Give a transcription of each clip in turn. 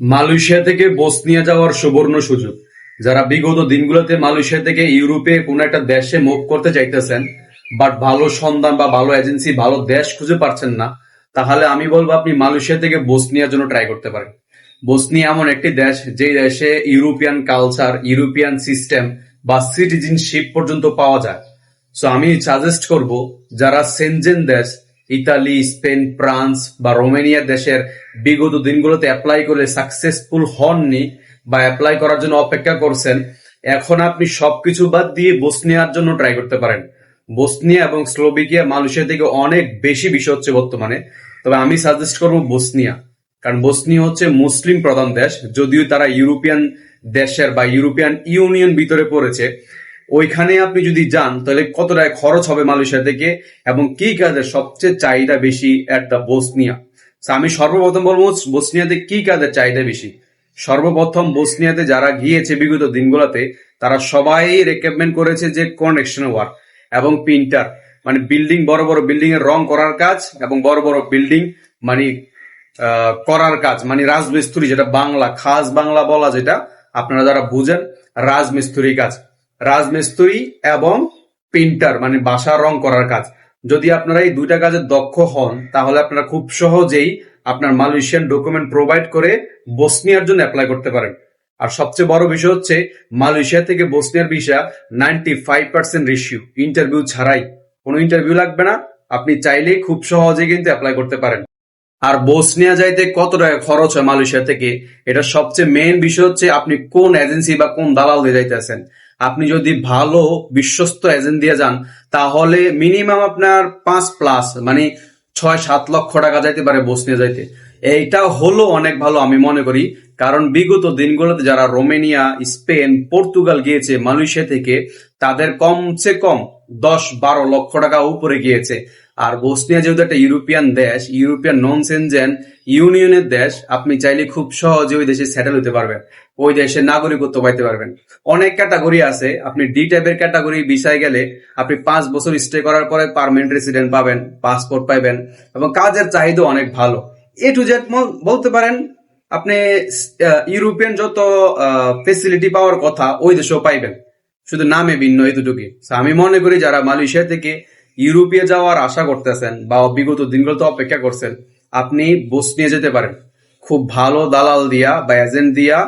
Malaysia থেকে Bosnia যাওয়ার সুবর্ণ সুযোগ। যারা বিগত দিনগুলোতে মালয়েশিয়া থেকে ইউরোপে কোন একটা দেশে মুভ করতে চাইতেছেন, বাট ভালো সন্ধান বা ভালো এজেন্সি, ভালো দেশ খুঁজে পাচ্ছেন না, তাহলে আমি বলবো আপনি মালয়েশিয়া থেকে বসনিয়ার জন্য ট্রাই করতে পারেন। বসনিয়া এমন একটি দেশ যে দেশে ইউরোপিয়ান কালচার, ইউরোপিয়ান সিস্টেম বা সিটিজেনশিপ পর্যন্ত পাওয়া যায়। সো আমি সাজেস্ট করব যারা সেনজেন দেশ, ইতালি, স্পেন, ফ্রান্স বা রোমেনিয়া দেশের বিগত দিনগুলোতে অ্যাপ্লাই করে সাকসেসফুল হননি বা অ্যাপ্লাই করার জন্য অপেক্ষা করছেন, এখন আপনি সবকিছু বাদ দিয়ে বসনিয়ার জন্য ট্রাই করতে পারেন। বসনিয়া এবং স্লোভাকিয়া মালয়েশিয়া থেকে অনেক বেশি বিষয় হচ্ছে বর্তমানে, তবে আমি সাজেস্ট করব বসনিয়া। কারণ বসনিয়া হচ্ছে মুসলিম প্রধান দেশ, যদিও তারা ইউরোপিয়ান দেশের বা ইউরোপিয়ান ইউনিয়ন ভিতরে পড়েছে। ওইখানে আপনি যদি যান তাহলে কত টাকা খরচ হবে মালয়েশিয়া থেকে এবং কি কাজের সবচেয়ে চাহিদা বেশি এট দ্য বসনিয়া। আমি সর্বপ্রথম বলবো বসনিয়াতে কি কাজের চাহিদা বেশি। সর্বপ্রথম বসনিয়াতে যারা গিয়েছে বিগত দিনগুলোতে তারা সবাই রেকমেন্ড করেছে যে কনস্ট্রাকশন ওয়ার্ক এবং প্রিন্টার, মানে বিল্ডিং, বড় বড় বিল্ডিং এর রং করার কাজ এবং বড় বড় বিল্ডিং মানে করার কাজ, মানে রাজমিস্ত্রি, যেটা বাংলা খাস বাংলা বলা, যেটা আপনারা যারা বুঝেন, রাজমিস্ত্রি কাজ, রাজমিস্ত্রি এবং প্রিন্টার মানে বাসা রং করার কাজ। যদি আপনারা এই দুইটা কাজে দক্ষ হন তাহলে আপনারা খুব সহজেই আপনার মালয়েশিয়ান ডকুমেন্ট প্রোভাইড করে বসনিয়ার জন্য অ্যাপ্লাই করতে পারেন। আর সবচেয়ে বড় বিষয় হচ্ছে মালয়েশিয়া থেকে বসনিয়ার ভিসা 95% রেশিও, ইন্টারভিউ ছাড়াই, কোনো ইন্টারভিউ লাগবে না, আপনি চাইলেই খুব সহজে কিন্তু অ্যাপ্লাই করতে পারেন। আর বসনিয়া যাইতে কত টাকা খরচ হয় মালয়েশিয়া থেকে, এটা সবচেয়ে মেইন বিষয় হচ্ছে আপনি কোন এজেন্সি বা কোন দালাল দিয়ে যাইতেছেন। আপনি যদি ভালো বিশ্বস্ত এজেন্ট দিয়ে যান তাহলে মিনিমাম আপনার 5+ মানে 6-7 লক্ষ টাকা যাইতে পারে বসনিয়া যাইতে। এইটা হলো অনেক ভালো আমি মনে করি, কারণ বিগত দিনগুলোতে যারা রোমেনিয়া, স্পেন, পর্তুগাল গিয়েছে মালয়েশিয়া থেকে, তাদের কমসে কম 10-12 লক্ষ টাকা উপরে গিয়েছে। আর বসনিয়া যেহেতু একটা ইউরোপিয়ান দেশ, ইউরোপিয়ান নন সেনজেন ইউনিয়নের দেশ, আপনি চাইলে খুব সহজে ওই দেশে সেটেল হতে পারবেন, ওই দেশের নাগরিকত্ব পাইতে পারবেন। অনেক ক্যাটাগরি আছে, আপনি ডি টাইপের ক্যাটাগরি বিষয় গেলে আপনি 5 বছর স্টে করার পরে পার্মানেন্ট রেসিডেন্ট পাবেন, পাসপোর্ট পাবেন এবং কাজের চাহিদা অনেক ভালো। এ টু জেড বলতে পারেন আপনি ইউরোপিয়ান যত ফেসিলিটি পাওয়ার কথা ওই দেশেও পাইবেন, শুধু নামে ভিন্ন, এতটুকুই। আমি মনে করি যারা মালয়েশিয়া থেকে ইউরোপে যাওয়ার আশা করতেছেন বা বিগত দিনগুলোতে অপেক্ষা করছেন, আপনি বসনিয়া যেতে পারেন। খুব ভালো দালাল দিয়া বা এজেন্ট দিয়া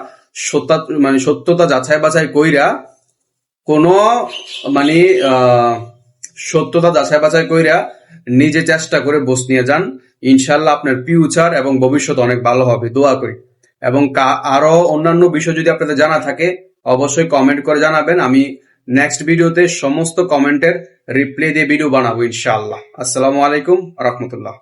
সত্যতা যাচাই বাছাই কইরা, কোনো মানে সত্যতা যাচাই বাছাই কইরা নিজে চেষ্টা করে বসনিয়া যান। ইনশাল্লাহ আপনার ফিউচার এবং ভবিষ্যৎ অনেক ভালো হবে, দোয়া করি। এবং আরো অন্যান্য বিষয় যদি আপনাদের জানা থাকে অবশ্যই কমেন্ট করে জানাবেন। আমি নেক্সট ভিডিওতে সমস্ত কমেন্টের রিপ্লাই দিয়ে ভিডিও বানাবো ইনশাআল্লাহ। আসসালামু আলাইকুম রহমতুল্লাহ।